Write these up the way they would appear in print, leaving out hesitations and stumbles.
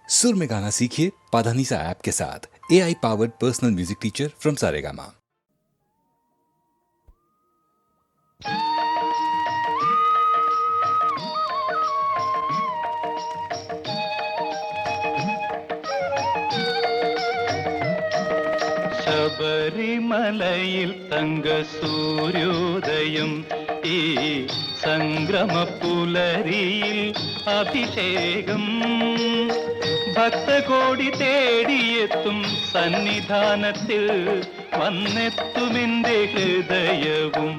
सुर में गाना सीखिए पाधानीसा ऐप के साथ। AI powered personal music teacher from Saregama. ശബരിമലയിൽ തങ്ക സൂര്യോദയം, ഈ സംഗ്രമപ്പുലരിയിൽ അഭിഷേകം. ഭക്തകോടി തേടിയെത്തും സന്നിധാനത്തിൽ വന്നെത്തുമെന്റെ ഹൃദയവും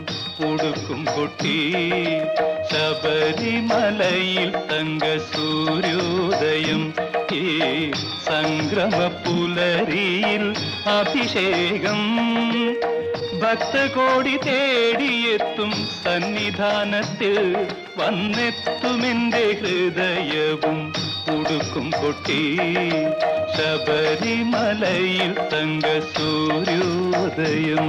ഉടുക്കും കൊട്ടി. ശബരിമലയിൽ തങ്ക സൂര്യോദയം, ഈ സംഗ്രമപ്പുലരിയിൽ അഭിഷേകം. ഭക്തകോടി തേടിയെത്തും സന്നിധാനത്തിൽ വന്നെത്തുമെന്റെ ഹൃദയവും ഉടുക്കും കൊട്ടി. ശബരിമലയിൽ തങ്ക സൂര്യോദയം.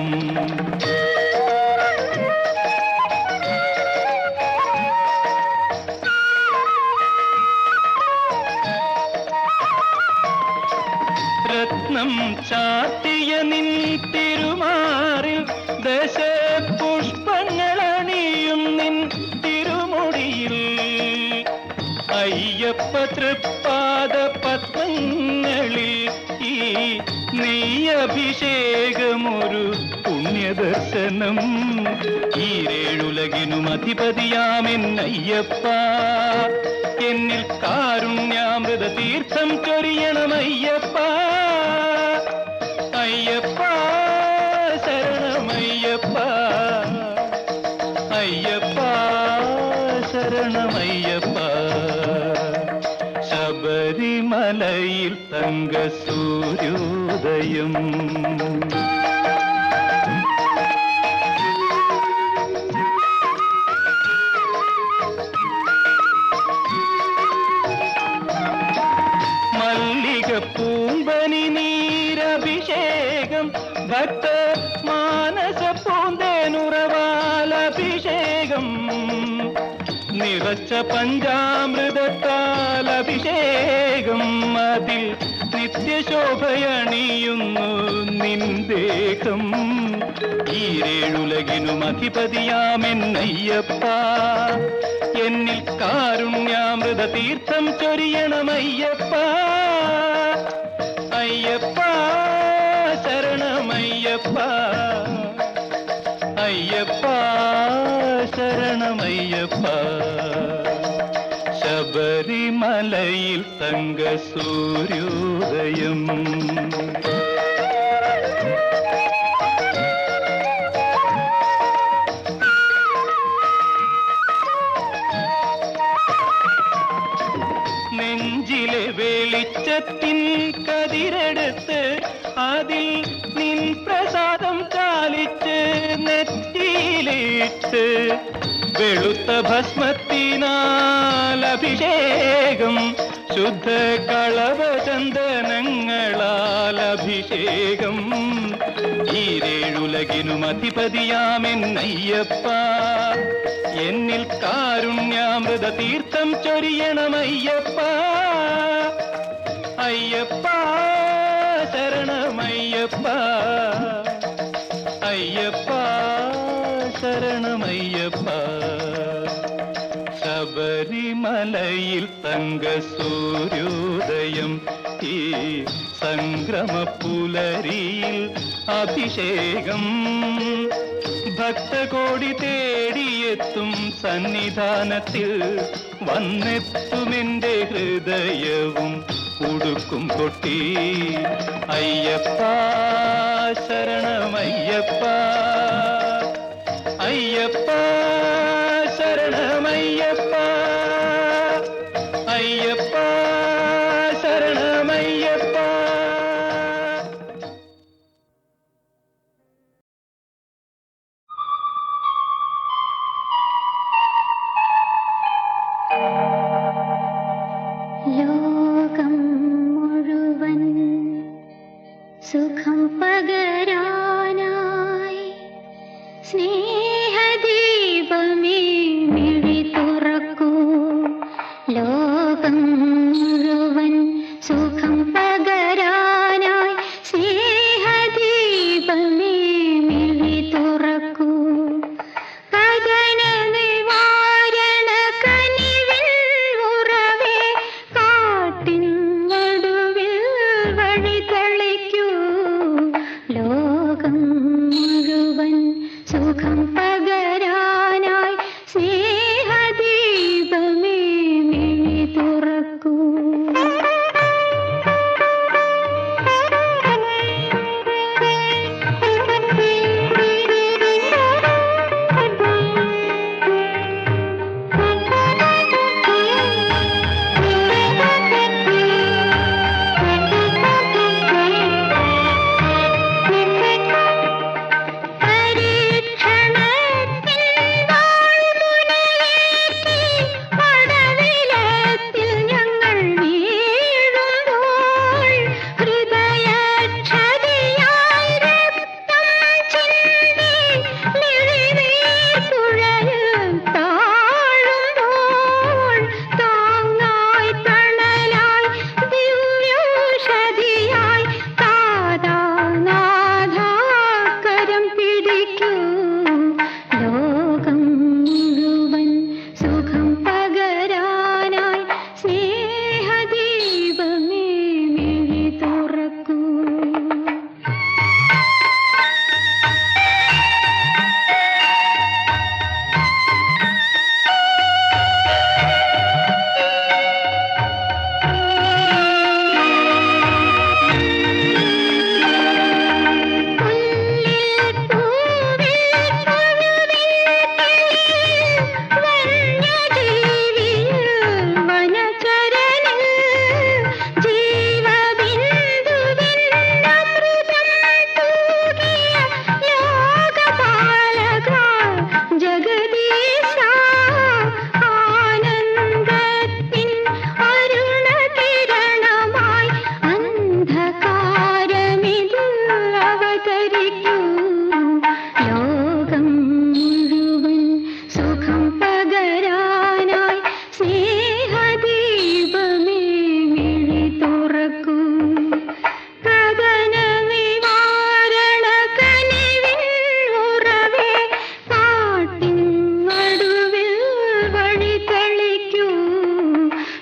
രത്നം ചാത്തിയ നിൻ തിരുമാറിൽ ദശപുഷ്പങ്ങളണിയും നിൻ തിരുമുടിയിൽ. അയ്യപ്പ തൃപ്പാദ പത്മങ്ങളിൽ ഈ നെയ്യഭിഷേകമൊരു പുണ്യദർശനം. ഈരേഴുലകിനും അധിപതിയാമെന്നയ്യപ്പ, എന്നിൽ കാരുണ്യാമൃത തീർത്ഥം ചൊരിയണമയ്യപ്പ. അയ്യപ്പ ശരണമയ്യപ്പ, അയ്യപ്പ ശരണമയ്യപ്പ. ശബരിമലയിൽ തങ്ക സൂര്യോദയം. പൂമ്പനി നീരഭിഷേകം, ഭക്ത മാനസ പൂന്തേനുറവാലഭിഷേകം. നിറച്ച പഞ്ചാമൃതത്താൽ അഭിഷേകം, അതിൽ നിത്യശോഭയണിയുന്നു നിൻ ദേഹം. ഈരേഴുലകിനും അധിപതിയാമെന്നയ്യപ്പ, എന്നിൽ കാരുണ്യാമൃത തീർത്ഥം ചൊരിയണമയ്യപ്പ. അയ്യപ്പ ശരണമയ്യപ്പ, അയ്യപ്പ ശരണമയ്യപ്പ. ശബരിമലയിൽ തങ്ക സൂര്യോദയം. നെഞ്ചിലെ വെളിച്ചത്തിൻ കതിരെടുത്ത് അതിൽ നിൻ പ്രസാദം ചാലിച്ച് നെറ്റിയിലിട്ട് വെളുത്ത ഭസ്മത്തിനാൽ അഭിഷേകം. ശുദ്ധ കളഭചന്ദനങ്ങളാൽ അഭിഷേകം. ഈരേഴുലകിനും അധിപതിയാമെന്നയ്യപ്പ, എന്നിൽ കാരുണ്യാമൃത തീർത്ഥം ചൊരിയണമയ്യപ്പ. അയ്യപ്പ ശരണമയ്യപ്പ, അയ്യപ്പ ശരണമയ്യപ്പ. ശബരിമലയിൽ തങ്ക സൂര്യോദയം, ഈ സംഗ്രമപ്പുലരിയിൽ അഭിഷേകം. ഭക്തകോടി തേടിയെത്തും സന്നിധാനത്തിൽ വന്നെത്തുമെന്റെ ഹൃദയവും ഉടുക്കും കൊട്ടി. അയ്യപ്പ ശരണമയ്യപ്പ, അയ്യപ്പ ശരണമയ്യപ്പ, അയ്യപ്പ ശരണമയ്യപ്പ. ലോകം മുഴുവൻ സുഖം പകരാനായി സ്നേഹദീപമേ മിഴി തുറക്കൂ. ലോകം മുഴുവൻ സുഖം പകരാനായി സ്നേഹദീപമേ മിഴി തുറക്കൂ. കഥന നിവാരണ കനിവിൽ ഉറവേ കാട്ടിൻ നടുവിൽ വഴി തെളിക്കൂ. ലോകം മുഴുവൻ സുഖം പകരാനായി സ്നേഹദീപമേ മിഴി തുറക്കൂ.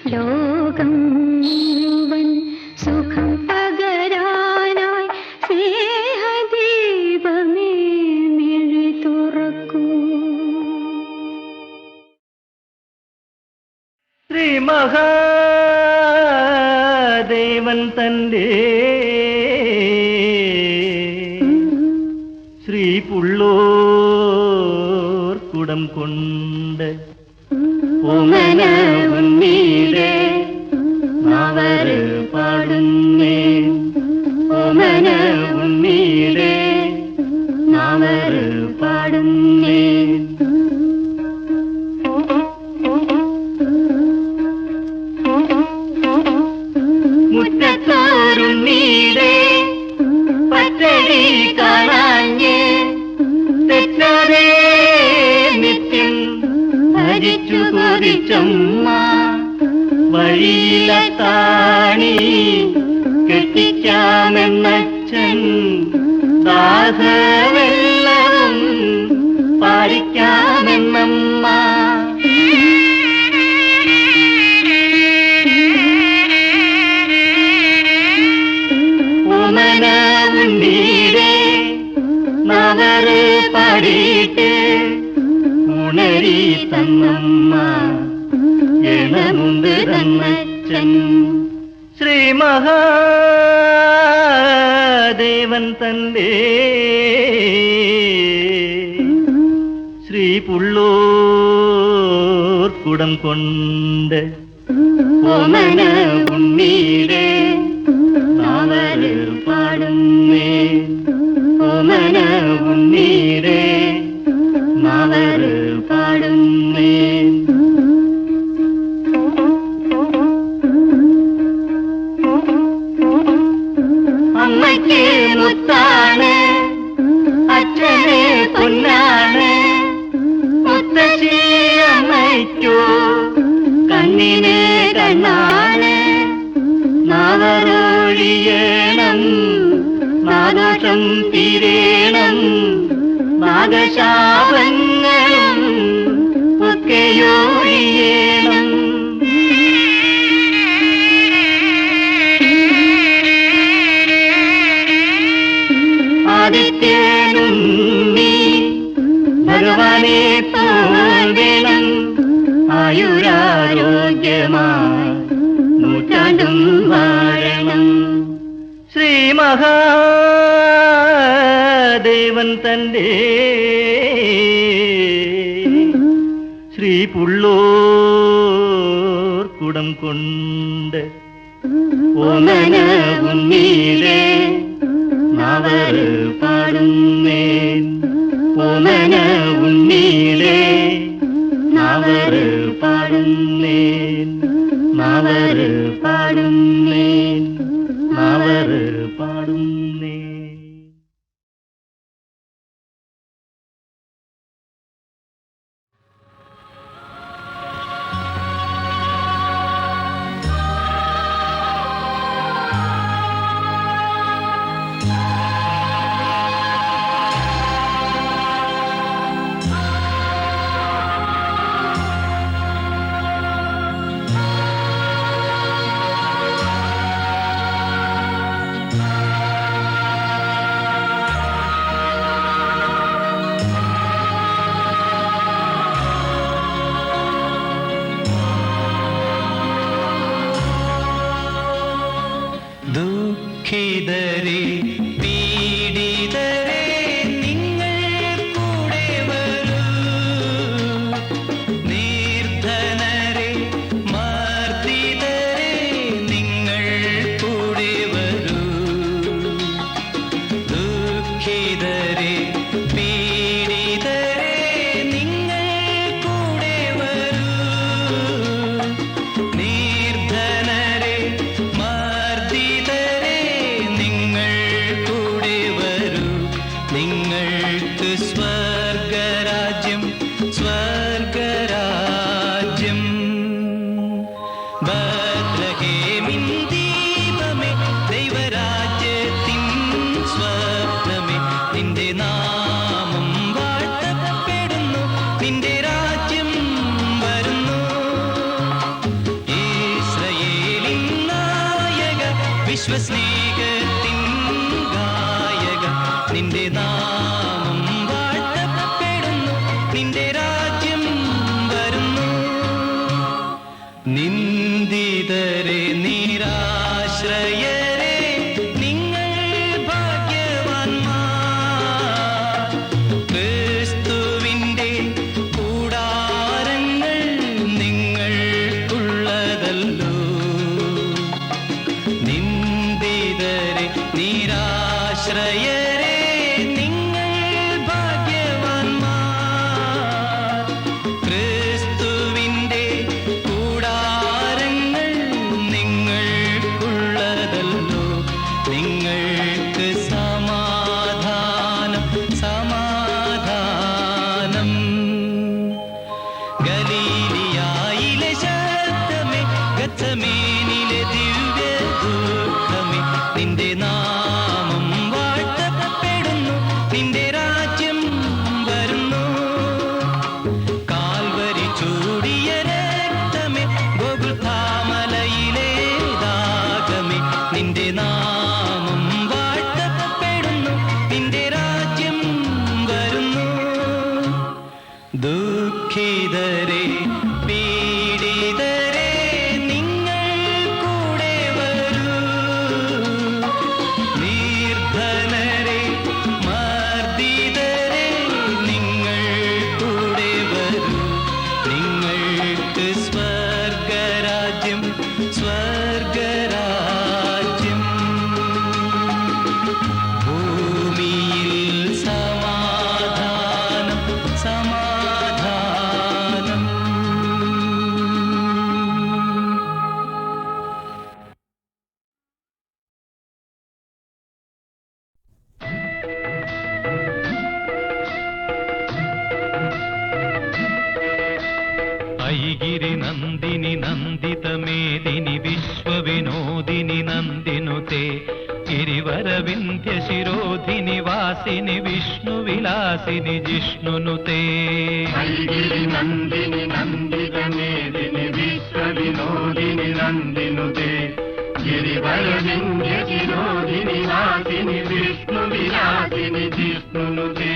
ലോകം മുഴുവൻ സുഖം പകരാനായി സ്നേഹദീപമേ മിഴി തുറക്കൂ. ശ്രീ മഹാദേവൻ തന്റെ ശ്രീ പുള്ളോർ കുടം കൊണ്ട് ഓമന ഉണ്ണീടെ നവര് പാടുന്നേ. ഓമന ഉണ്ണീടെ നവര് പാടുന്നേ. മുറ്റത്തോരുണ്ണീടെ പച്ചടി കാണാഞ്ഞ് തെറ്റാതെ നിത്യം ഭരിച്ചു കൊതിച്ചമ്മ വഴിയിലത്താണി കെട്ടിക്കാമെന്നച്ഛൻ ദാഹവെള്ളവും പാലിക്കാമെന്നമ്മ. ഓമന ഉണ്ണീടെ നവര് പാടിയിട്ട് ഉണരി തന്നമ്മ എണമുണ്ട് തന്നച്ഛൻ. ശ്രീ മഹാദേവൻ തന്റെ ശ്രീ പുള്ളോർ കുടം കൊണ്ട് ഓമന ഉണ്ണീടെ നവര് പാടുന്നേ. ഓമന ഉണ്ണീടെ നവര് പാടുന്നേ. അമ്മയ്ക്ക് മുത്താണ്, അച്ഛന് പൊന്നാണ്, മുത്തശ്ശി അമ്മയ്ക്കോ കണ്ണിന് കണ്ണാണ്. അവരൊഴിയണം, നാദോഷം തീരേണം, നാഗശാപങ്ങളും ഒക്കെയൊഴിയണം. ആദിത്യനും നീ ഭഗവാനെ പോൽ വേണം, ആയുരാരോഗ്യമായി നൂറ്റാണ്ടും വാഴണം. ശ്രീ മഹാദേവൻ തന്റെ ശ്രീ പുള്ളോർ കുടം കൊണ്ട് ഓമന ഉണ്ണീരെ നാവർ പാടുന്നേൻ, ഓമന ഉണ്ണീരെ നാവർ പാടുന്നേൻ, നാവർ പാടുന്നേൻ, നാവർ പാടുന്നേൻ. ദുഃഖിതരെ പീഡിതരെ നിങ്ങൾ കൂടെ വരൂ, നിർധനരെ മർദ്ദിതരെ നിങ്ങൾ കൂടെ വരൂ. ദുഃഖിതരെ പീഡിതരെ നിങ്ങൾ കൂടെ വരൂ, നിർധനരെ നിങ്ങൾക്ക് സ്വർഗരാജ്യം, സ്വർഗരാജ്യം. ബത്ലഹേമിൻ ദീപമേ, ദൈവരാജ്യത്തിൻ സ്വപ്നമേ, നിന്റെ നാമം വാഴ്ത്തപ്പെടുന്നു, നിന്റെ രാജ്യം വരുന്നു. ഇസ്രായേലിൻ നായക, വിശ്വസ്നേഹത്തിൻ ഗായക, നിന്റെ നാമം വാഴ്ത്തപ്പെടുന്നു, നിന്റെ രാജ്യം വരുന്നു. നിന്ദിതരെ നിരാശ്രയരെ നിങ്ങൾ ഭാഗ്യവാന്മാർ, ക്രിസ്തുവിന്റെ കൂടാരങ്ങൾ നിങ്ങൾക്കുള്ളതല്ലോ. നിന്ദിതരെ നിരാശ്രയരെ നിങ്ങൾ ഭാഗ്യവാന്മാർ, ക്രിസ്തുവിന്റെ കൂടാരങ്ങൾ നിങ്ങൾക്കുള്ളതല്ലോ. നിങ്ങൾക്ക് സമാധാനം, സമാധാനം. ഗലീലിയായിലെ ശബ്ദമേ, ഗത്സമേനിലെ ദിവ്യ ദുഃഖമേ, നിന്റെ നാമം വാഴ്ത്തപ്പെടുന്നു, നിന്റെ രാജ്യം വരുന്നു. കാൽവരി ചൂടിയ രക്തമേ, ഗോഗുൽഥാമലയിലെ ദാഗമേ, നിന്റെ നാമം വാഴ്ത്തപ്പെടുന്നു, നിന്റെ രാജ്യം വരുന്നു. ദുഃഖിതരെ പീഡിതരെ നിങ്ങൾ കൂടെ വരൂ, നിർധനരെ മർദ്ദിതരെ നിങ്ങൾ കൂടെ വരൂ. നിങ്ങൾക്ക് സ്വർഗരാജ്യം, സ്വർഗരാജ്യം. ഭൂമിയിൽ സമാധാനം, സമാധാനം. ഐഗിരി നന്ദിനി നന്ദിതമേദിനി വിശ്വവിനോദിനി നന്ദ गिरिवरविन्ध्यशिरोधिनि वासिनि विष्णुविलासिनि जिष्णुनुते गिरि नन्दिनि नन्दित मेदिनि विश्वविनोदिनि नन्दिनुते गिरिवरविन्ध्य शिरोधिनि वासिनि विष्णुविलासिनि जिष्णुनुते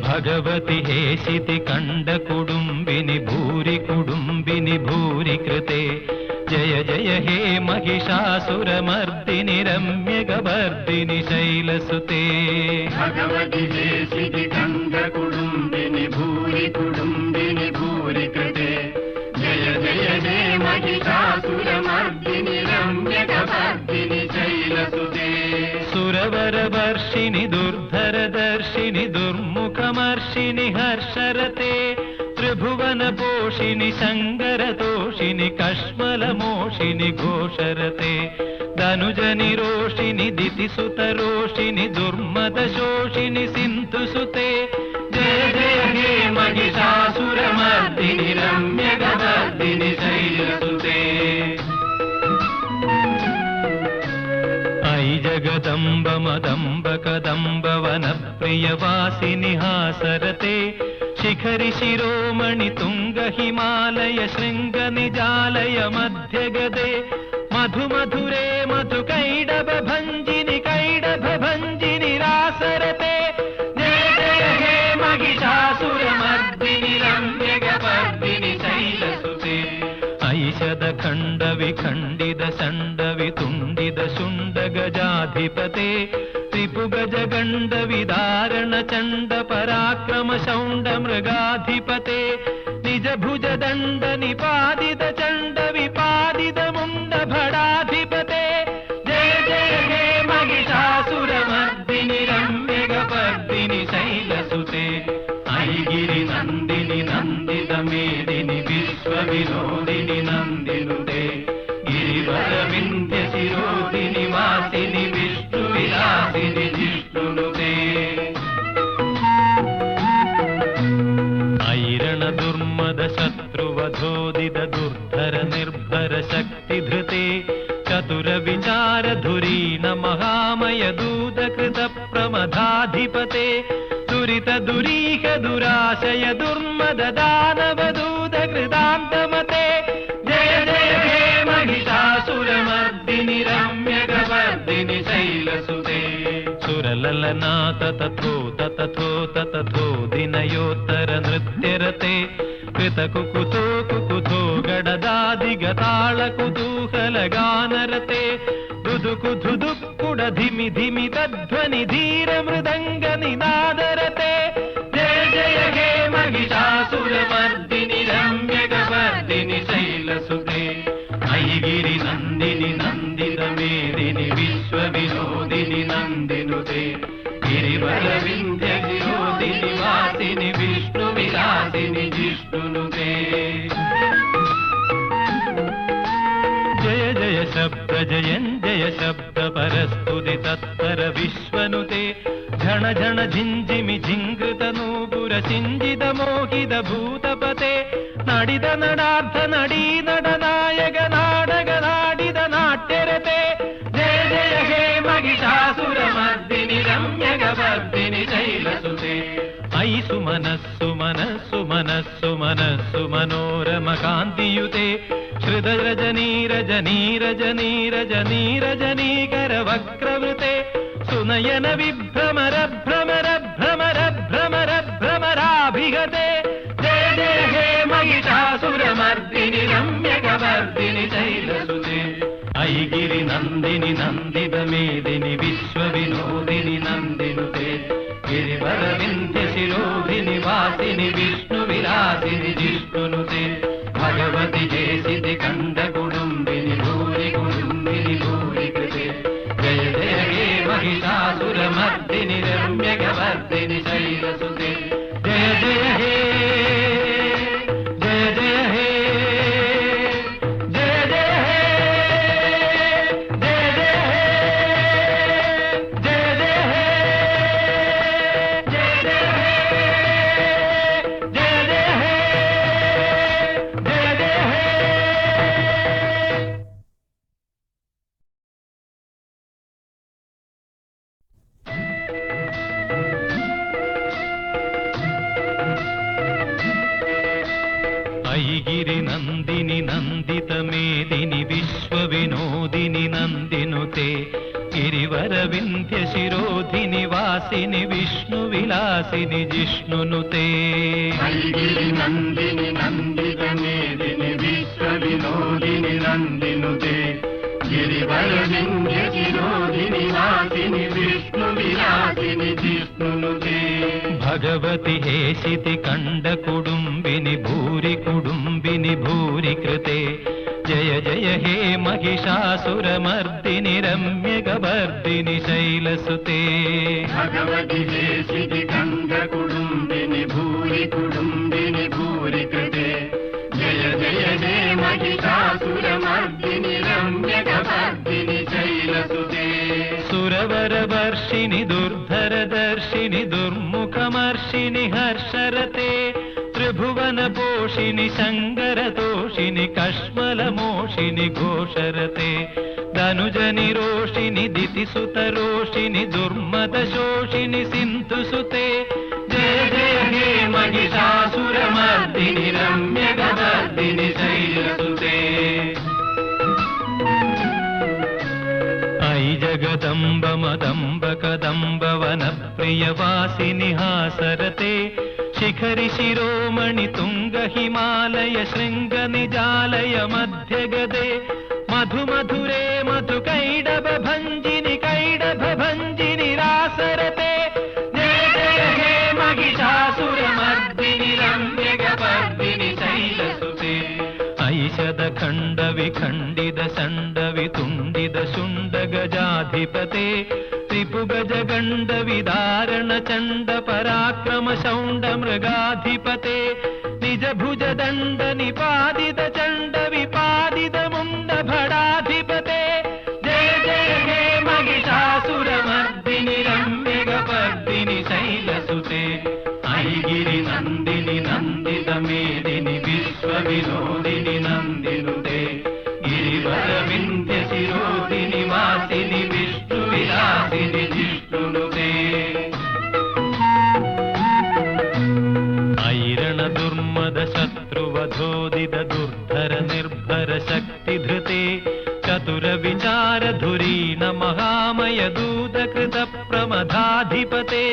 भगवति हेशिति कण्डकुडुम्बिनि भूरि कुडुम्बिनि भूरि कृते जय जय हे महिषासुरमर्दिनि रम्यगवर्दिनि शैलसुते भगवति हेशिति कण्डकुडुम्बिनि भूरि कुडुम्बिनि भूरि कृते जय जय हे महिषासुरमर्दिनि रम्यगवर्दिनि शैलसुते सुरवरवर्षिणि दुर्धरदर्शिनि दुर्मुखमर्षिणि हर्षरते त्रिभुवनपोषिणि शङ्करतोषिणि कश्मलमोषिणि घोषरते धनुजनिरोषिणि दितिसुतरोषिणि दुर्मदशोषिणि सिन्धुसुते जय जय हे महिषासुरमर्दिनि रम्यगवर्दिनि शैलसुते अयि जगदम्ब मदम्ब कदम्ब वनप्रियवासिनि हासरते शिखरि शिरोमणि तुङ्ग हिमालय शृङ्ग निजालय मध्यगदे मधुमधुरे मधुकैडभ भञ्जिनि कैडभ भञ्जिनि रासरते जय जय हे महिषासुरमर्दिनि रम्यगवर्दिनि शैलसुते ऐषदखण्ड विखण्डित षण्ड वितुण्डित शुण्ड गजाधिपते त्रिपुगज गण्ड विदारण चण्ड पराक्रम शौण्ड मृगाधिपते निज भुज दण्ड निपादित चण्ड विपादित मुण्ड भडाधिपते जय जय हे महिषासुरमर्दिनि रम्यगवर्दिनि शैलसुते अयि गिरि नन्दिनि नन्दित मेदिनि विश्वविनोदिनि नन्दिनुते गिरिवरविन्ध्य शिरोधिनि वासिनि विष्णुविलासिनि जिष्णुनुते ऐरण दुर्मद शत्रुवधोदित दुर्धर निर्भर शक्तिधृते चतुर विचार धुरीन महामय दूत कृत प्रमदाधिपते दुरित दुरीह दुराशय दुर्मद दानव दूत कृतान्तमते जय जय हे महिषासुरमर्दिनि रम्यगवर्दिनि शैलसुते सुरललनाथ तथोत तथोत तथो दिनयोत्तर नृत्यरते कृतकुकुतो कुकुतो गडदादिगताळ कुतूहल गानरते दुदुकु धुदुक्कुड धिमि धिमि तध्वनि धीर मृदङ्ग निनादरते जय जय हे महिषासुरमर्दिनि रम्यगवर्दिनि शैलसुते अयि गिरि नन्दिनि नन्दित मेदिनि विश्वविनोदिनि नन्दिनुते गिरिवरविन्ध्य शिरोधिनि वासिनि विष्णुविलासिनि जिष्णुनुते जय जय शब्द जयञ्जय शब्द परस्तुति तत्पर विश्वनुते झण झण झिञ्झिमि झिङ्कृत नूपुर सिञ्जित मोहित भूतपते नडित नडार्थ नडी नडनायक नाडक नाडित नाट्यरते जय जय हे महिषासुरमर्दिनि रम्यगवर्दिनि शैलसुते अयि सुमनस्सु मनस्सु मनस्सु मनस्सु मनोरम कान्तियुते श्रुत रजनी रजनी रजनी रजनी रजनीकर वक्रवृते सुनयन विभ्रमर भ्रमर भ्रमर भ्रमर भ्रमराभिगते जय जय हे महिषासुरमर्दिनि रम्यगवर्दिनि शैलसुते अयि गिरि नन्दिनि नन्दित मेदिनि विश्वविनोदिनि नन्दिनुते गिरिवरविन्ध्य शिरोधिनि वासिनि विष्णुविलासिनि जिष्णुनुते भगवति हेशिति कण्डकुडुम्बिनि भूरि कुडुम्बिनि भूरि कृते जय जय हे महिषासुरमर्दिनि रम्यगवर्दिनि शैलसुते जय जय हे जय जय हे जय जय हे जय जय हे जय जय हे जय जय हे जय जय हे जय जय हे ऐगिरि नन्दिनि नन्दितमेदिनि विश्वविनोदिनि नन्दिनुते गिरिवरविन्ध्यशिरोधिनि वासिनि विष्णुविलासिनि जिष्णुनुते ऐगिरि नन्दिनि नन्दितमेदिनि विश्वविनोदिनि नन्दिनुते गिरिवरविन्ध्यशिरोधिनि वासिनि विष्णुविलासिनि जिष्णुनुते भगवति हेशिति कण्डकुडुम्बिनि भूरि कुडुम्बिनि भूरि कृते जय जय हे महिषासुरमर्दिनि रम्यगवर्दिनि शैलसुते भगवति हेशिति कण्डकुडुम्बिनि भूरि कुडुम्बिनि भूरि कृते जय जय हे महिषासुरमर्दिनि रम्यगवर्दिनि शैलसुते सुरवरवर्षिणि दुर्धरदर्शिनि दुर्मुखमर्षिणि हर्षरते त्रिभुवनपोषिणि शङ्करतोषिणि कश्मलमोषिणि घोषरते धनुजनिरोषिणि दितिसुतरोषिणि दुर्मदशोषिणि सिन्धुसुते जय जय हे महिषासुरमर्दिनि रम्यगवर्दिनि शैलसुते ऐ जगदम्ब मदम्ब कदम्ब वनप्रियवासिनि हासरते शिखरि शिरोमणि तुङ्ग हिमालय शृङ्ग निजालय मध्यगदे मधु मधुरे मधु कैडभ भञ्जिनि कैडभ भञ्जिनि रासरते जय जय हे महिषासुरमर्दिनि रम्यगवर्दिनि शैलसुते ऐषद खण्ड विखण्डित षण्ड वितुण्डित शुण्ड गजाधिपते त्रिपुगज गण्ड विदारण चण्ड पराक्रम शौण्ड मृगाधिपते निज भुज दण्ड निपादित चण्ड विपादित मुण्ड भडाधिपते जय जय हे महिषासुरमर्दिनि रम्यगवर्दिनि शैलसुते ऐगिरि नन्दिनि नन्दितमेदिनि विश्वविनोदिनि नन्दिनुते गिरिवरविन्ध्यशिरोधिनि वासिनि विष्णुविलासिनि जिष्णुनुते ऐरण दुर्मद शत्रुवधोदित दुर्धर निर्भर शक्तिधृते चतुर विचार धुरीन महामय दूत कृत प्रमदाधिपते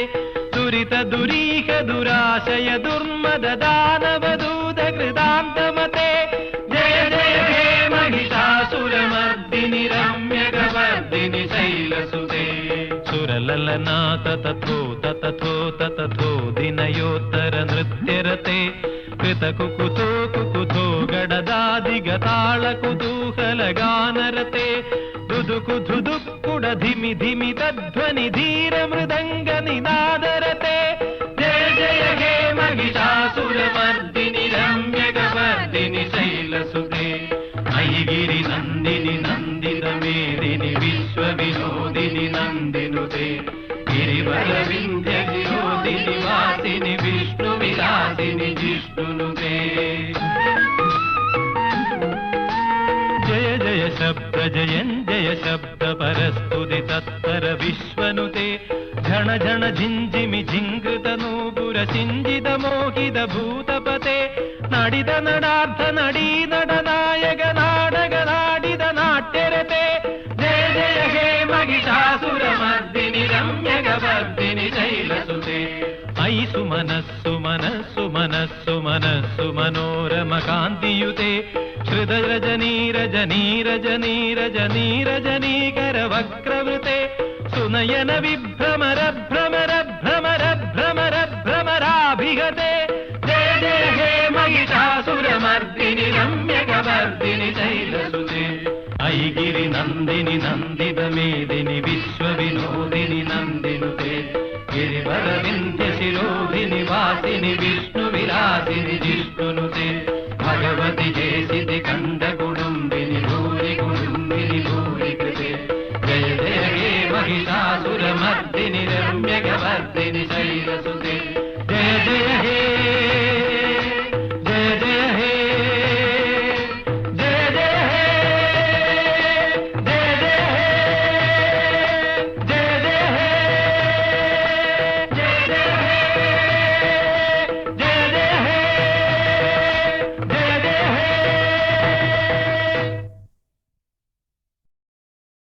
दुरित दुरीह दुराशय दुर्मद दानव दूत कृतान्तमते जय जय हे महिषासुरमर्दिनि रम्यगवर्दिनि शैलसुते सुरललनाथ तथोत तथोत तथो दिनयोत्तर नृत्यरते कृतकुकुतो कुकुतो गडदादिगताळ कुतूहल गानरते दुदुकु धुदुक्कुड धिमि धिमि तध्वनि धीर मृदङ्ग निनादरते जय जय हे महिषासुरमर्दिनि रम्यगवर्दिनि शैलसुते ऐगिरि नन्दिनि नन्दितमेदिनि विश्वविनोदिनि नन्दिनुते गिरिवरविन्ध्यशिरोधिनि वासिनि विष्णुविलासिनि जिष्णुनुते जय जय शब्द जयञ्जय शब्द परस्तुति तत्पर विश्वनुते झण झण झिञ्झिमि झिङ्कृत नूपुर सिञ्जित मोहित भूतपते नडित नडार्थ नडी नडनायक नाडक नाडित नाट्यरते जय जय हे महिषासुरमर्दिनि रम्यगवर्दिनि शैलसुते ऐ सुमनस्सु मनस्सु मनस्सु मनस्सु मनोरम कान्तियुते श्रुतरजनी रजनी रजनी रजनी रजनीकर वक्रवृते सुनयन विभ्रमर भ्रमर भ्रमर भ्रमर भ्रमराभिगते जय जय हे महिषासुरमर्दिनि रम्यगवर्दिनि शैलसुते ऐगिरि नन्दिनि नन्दितमेदिनि विश्वविनोदिनि नन्दिनुते गिरिवरविन्ध्यशिरोधिनि वासिनि विष्णुविलासिनि जिष्णुनुते भगवति हेशिति कण्डकुडुम्बिनि भूरि कुडुम्बिनि भूरि कृते जय जय हे महिषासुरमर्दिनि रम्यगवर्दिनि शैलसुते जय जय हे